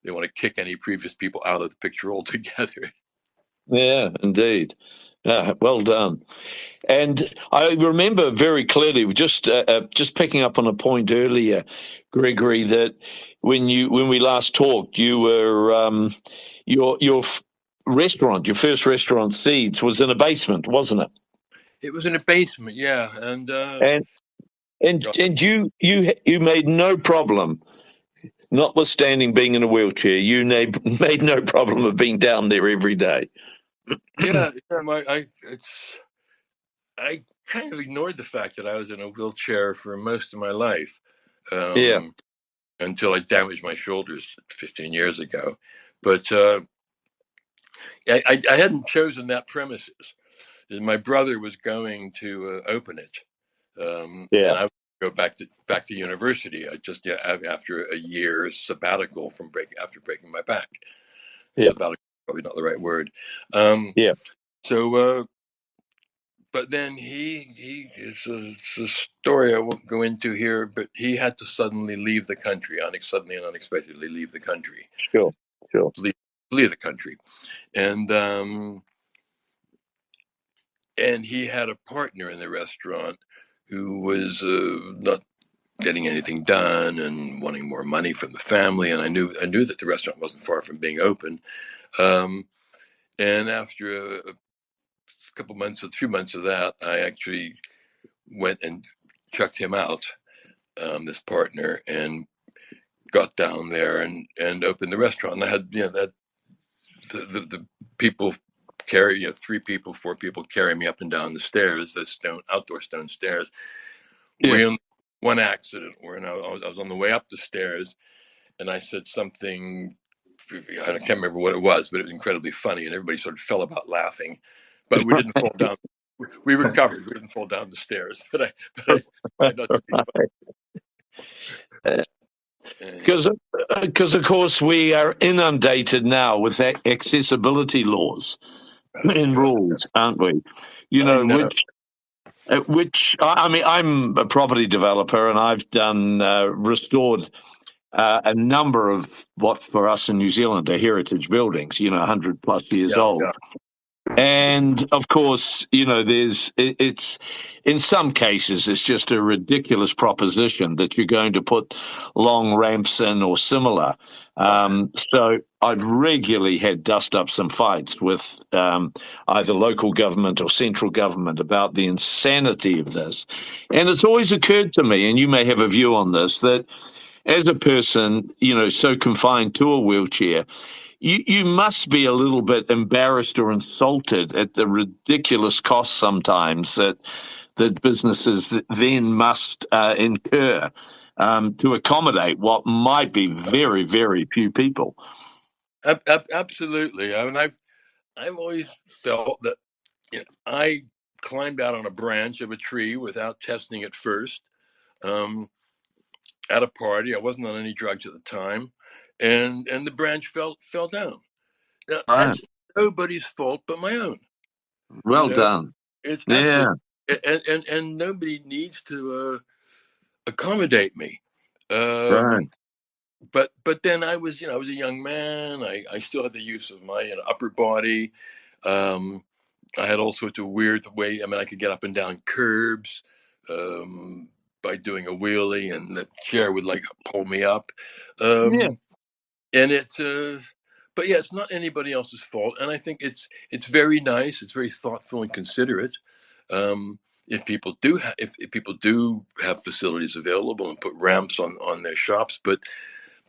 to kick any previous people out of the picture altogether. Yeah, indeed. Well done. And I remember very clearly, just picking up on a point earlier, Gregory, that when we last talked, you were your restaurant, your first restaurant, Seeds, was in a basement, wasn't it? It was in a basement, yeah, And you made no problem, notwithstanding being in a wheelchair, you made no problem of being down there every day. yeah. I kind of ignored the fact that I was in a wheelchair for most of my life, Yeah, until I damaged my shoulders 15 years ago. But I hadn't chosen that premises. My brother was going to open it, yeah, and I would go back to university. I just after a year's sabbatical after breaking my back. yeah, Sabbatical probably not the right word. Um, yeah. so, but then it's a story I won't go into here. But he had to suddenly leave the country, suddenly and unexpectedly leave the country, Sure, sure. flee the country, and he had a partner in the restaurant who was not getting anything done and wanting more money from the family. And I knew that the restaurant wasn't far from being open. Um, and after a few months of that, I actually went and checked him out, this partner, and got down there and opened the restaurant. And I had that the people carry 4 people carry me up and down the stairs, the outdoor stone stairs. Yeah. We only one accident where I was on the way up the stairs, and I said something. I can't remember what it was, but it was incredibly funny, and everybody sort of fell about laughing. But we didn't fall down. We recovered. We didn't fall down the stairs, but I tried not to be funny. Because of course we are inundated now with accessibility laws and rules, aren't we? I know. Which I mean, I'm a property developer, and I've done restored a number of what for us in New Zealand are heritage buildings, 100+ years Yeah, old. yeah. And of course, it's in some cases, it's just a ridiculous proposition that you're going to put long ramps in or similar. So I've regularly had dust ups and fights with either local government or central government about the insanity of this. And it's always occurred to me, and you may have a view on this, that as a person, so confined to a wheelchair, you must be a little bit embarrassed or insulted at the ridiculous costs sometimes that businesses then must incur to accommodate what might be very, very few people. Absolutely. I mean, I've always felt that I climbed out on a branch of a tree without testing it first. At a party, I wasn't on any drugs at the time, and the branch fell down. Now, Right. that's nobody's fault but my own. Well done. It's Yeah. absolutely, and nobody needs to accommodate me. Right. But then I was a young man. I still had the use of my upper body. I had all sorts of weird way. I mean, I could get up and down curbs by doing a wheelie, and the chair would pull me up. Yeah. And but yeah, it's not anybody else's fault. And I think it's very nice. It's very thoughtful and considerate. If people do if people do have facilities available and put ramps on their shops, but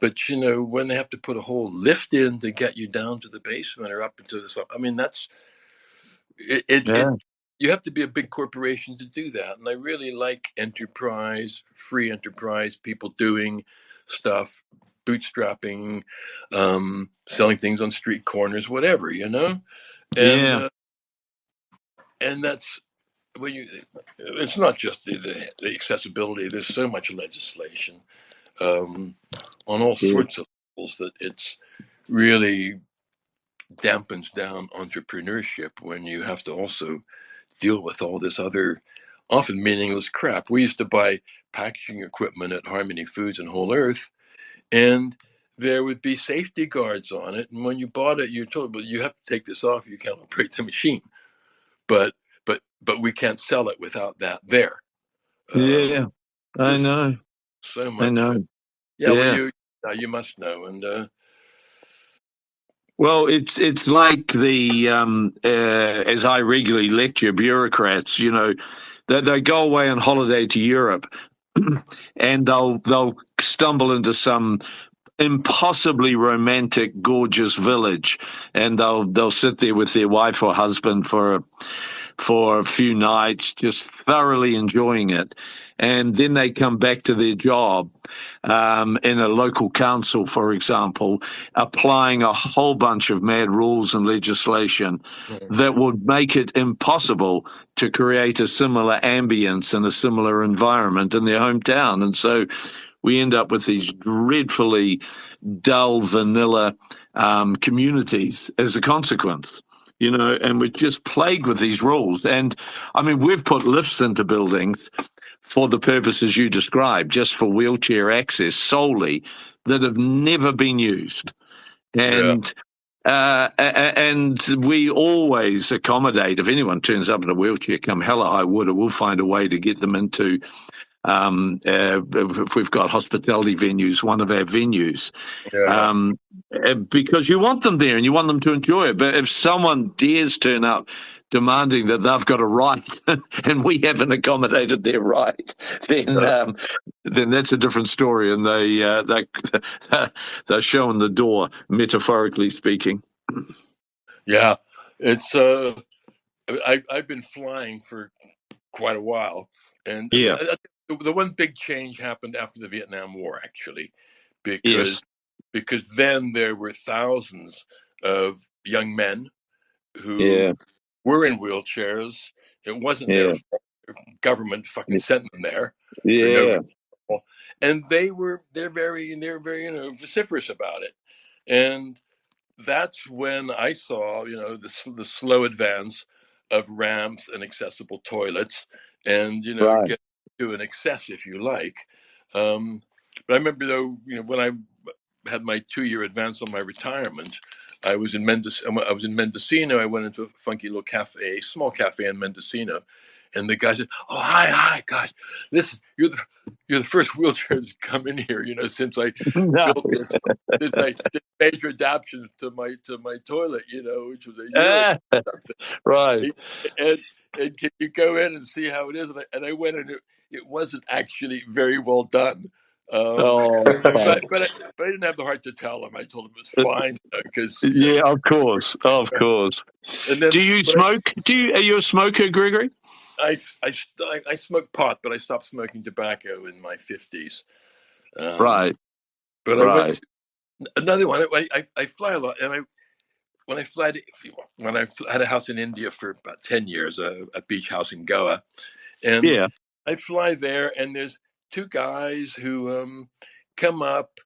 when they have to put a whole lift in to get you down to the basement or up into the, I mean, that's it. You have to be a big corporation to do that. And I really like free enterprise, people doing stuff, bootstrapping, selling things on street corners, whatever, and Yeah. and that's when it's not just the accessibility. There's so much legislation on all sorts of levels that it's really dampens down entrepreneurship when you have to also deal with all this other, often meaningless crap. We used to buy packaging equipment at Harmony Foods and Whole Earth, and there would be safety guards on it. And when you bought it, you're told, well, you have to take this off. You can't operate the machine. But we can't sell it without that there. Yeah, I Just know. so I much. know. Yeah, well, Yeah. you must know. And Well, it's like the as I regularly lecture bureaucrats, that they go away on holiday to Europe, and they'll stumble into some impossibly romantic, gorgeous village, and they'll sit there with their wife or husband for a few nights, just thoroughly enjoying it. And then they come back to their job in a local council, for example, applying a whole bunch of mad rules and legislation that would make it impossible to create a similar ambience and a similar environment in their hometown. And so we end up with these dreadfully dull, vanilla communities as a consequence. And we're just plagued with these rules. And I mean, we've put lifts into buildings for the purposes you described, just for wheelchair access solely, that have never been used. And we always accommodate. If anyone turns up in a wheelchair, come hell or high water, we'll find a way to get them into. If we've got hospitality venues, one of our venues, because you want them there and you want them to enjoy it. But if someone dares turn up demanding that they've got a right and we haven't accommodated their right, then that's a different story. And they're showing the door, metaphorically speaking. Yeah, it's I've been flying for quite a while, and the one big change happened after the Vietnam War, actually, because then there were thousands of young men who were in wheelchairs. It wasn't their fault. Their government fucking sent them there for no reason. And they're very vociferous about it. And that's when I saw, the slow advance of ramps and accessible toilets, and get to an excess, if you like. But I remember, though, when I had my 2-year advance on my retirement, I was in Mendocino. I went into a funky little cafe, small cafe in Mendocino, and the guy said, "Oh, hi, gosh, listen, you're the first wheelchair to come in here, since I built this. Since I did major adaptations to my toilet, which was a year ago." Right. And can you go in and see how it is? And I went, and it wasn't actually very well done. But I didn't have the heart to tell him. I told him it was fine because of course. And then, do you smoke? Are you a smoker, Gregory? I smoked pot, but I stopped smoking tobacco in my 50s. Right. But I went to another one. I fly a lot, and when I had a house in India for about 10 years, a beach house in Goa, and I fly there, and there's two guys who come up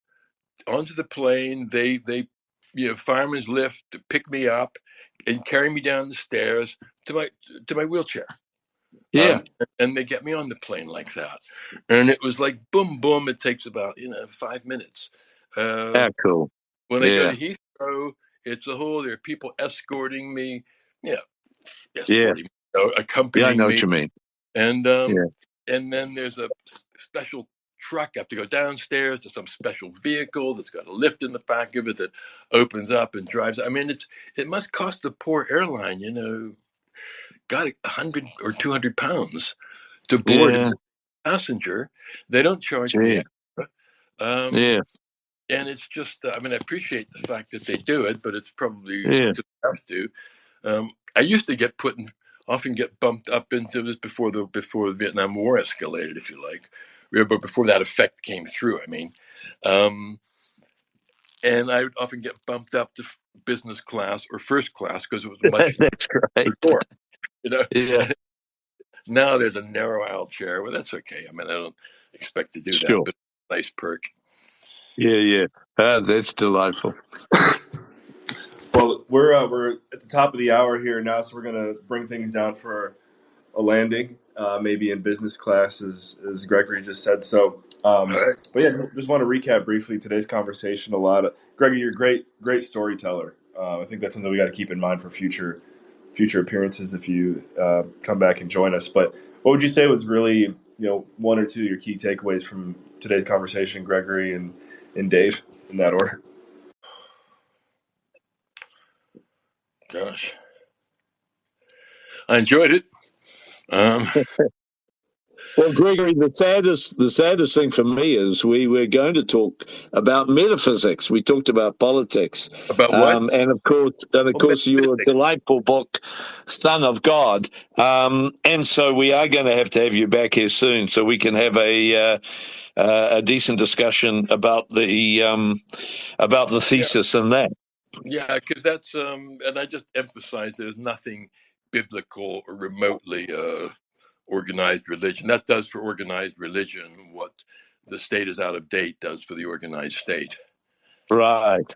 onto the plane. They fireman's lift to pick me up and carry me down the stairs to my wheelchair. And they get me on the plane like that, and it was like boom, boom. It takes about 5 minutes. Cool. When I go to Heathrow, it's a whole. There are people escorting me. Accompanying me. I know what you mean. And and then there's a special truck. I have to go downstairs to some special vehicle that's got a lift in the back of it that opens up and drives. I mean, it must cost the poor airline, got 100 or 200 pounds to board a passenger. They don't charge me extra. And it's just, I appreciate the fact that they do it, but it's probably because they have to. I used to often get bumped up into this before the Vietnam War escalated, if you like, but before that effect came through. And I would often get bumped up to business class or first class because it was much. That's great. Door, Now there's a narrow aisle chair. Well, that's okay. I don't expect to do that, but nice perk. That's delightful. Well, we're at the top of the hour here now, so we're going to bring things down for a landing, maybe in business class, as Gregory just said. So, All right. but yeah, just want to recap briefly today's conversation. Gregory, you're a great storyteller. I think that's something we got to keep in mind for future appearances if you come back and join us. But what would you say was really, one or two of your key takeaways from today's conversation, Gregory and Dave, in that order? Gosh, I enjoyed it. Well, Gregory, the saddest thing for me is we were going to talk about metaphysics. We talked about politics, About what? and of course, your Metaphysics. delightful book, Son of God. And so we are going to have you back here soon, so we can have a decent discussion about the Yeah, thesis and that. yeah, because that's and I just emphasize there's nothing biblical or remotely organized religion. That does for organized religion what the state is out of date does for the organized state. Right.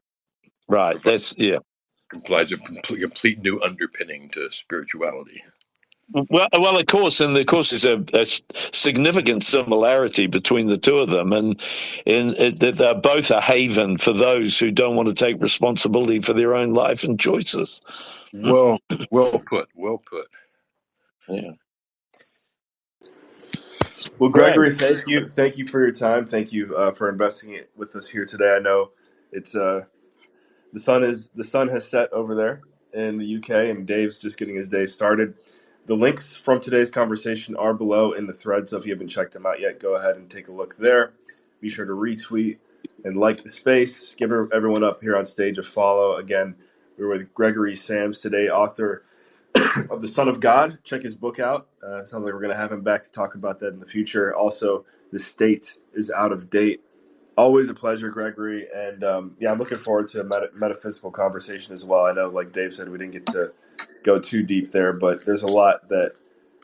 Provides That's yeah. Implies a complete new underpinning to spirituality. Well, of course, and of course, there's a significant similarity between the two of them, and that they're both a haven for those who don't want to take responsibility for their own life and choices. Well, well put. Well put. Yeah. Well, Great. Gregory, thank you for your time. Thank you for investing it with us here today. I know it's the sun has set over there in the UK, and Dave's just getting his day started. The links from today's conversation are below in the thread, so if you haven't checked them out yet, go ahead and take a look there. Be sure to retweet and like the space. Give everyone up here on stage a follow. Again, we're with Gregory Sams today, author of The Son of God. Check his book out. Sounds like we're going to have him back to talk about that in the future. Also, The State is Out of Date. Always a pleasure, Gregory. And I'm looking forward to a metaphysical conversation as well. I know, like Dave said, we didn't get to go too deep there, but there's a lot that,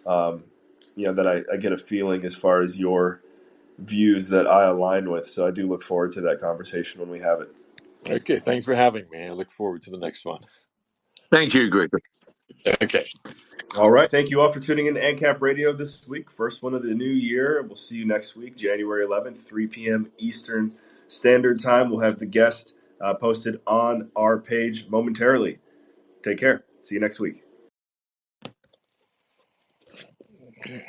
that I get a feeling as far as your views that I align with. So I do look forward to that conversation when we have it. Okay, thanks for having me. I look forward to the next one. Thank you, Gregory. Okay. All right. Thank you all for tuning in to AnCap Radio this week. First one of the new year. We'll see you next week, January 11th, 3 p.m. Eastern Standard Time. We'll have the guest posted on our page momentarily. Take care. See you next week. Okay.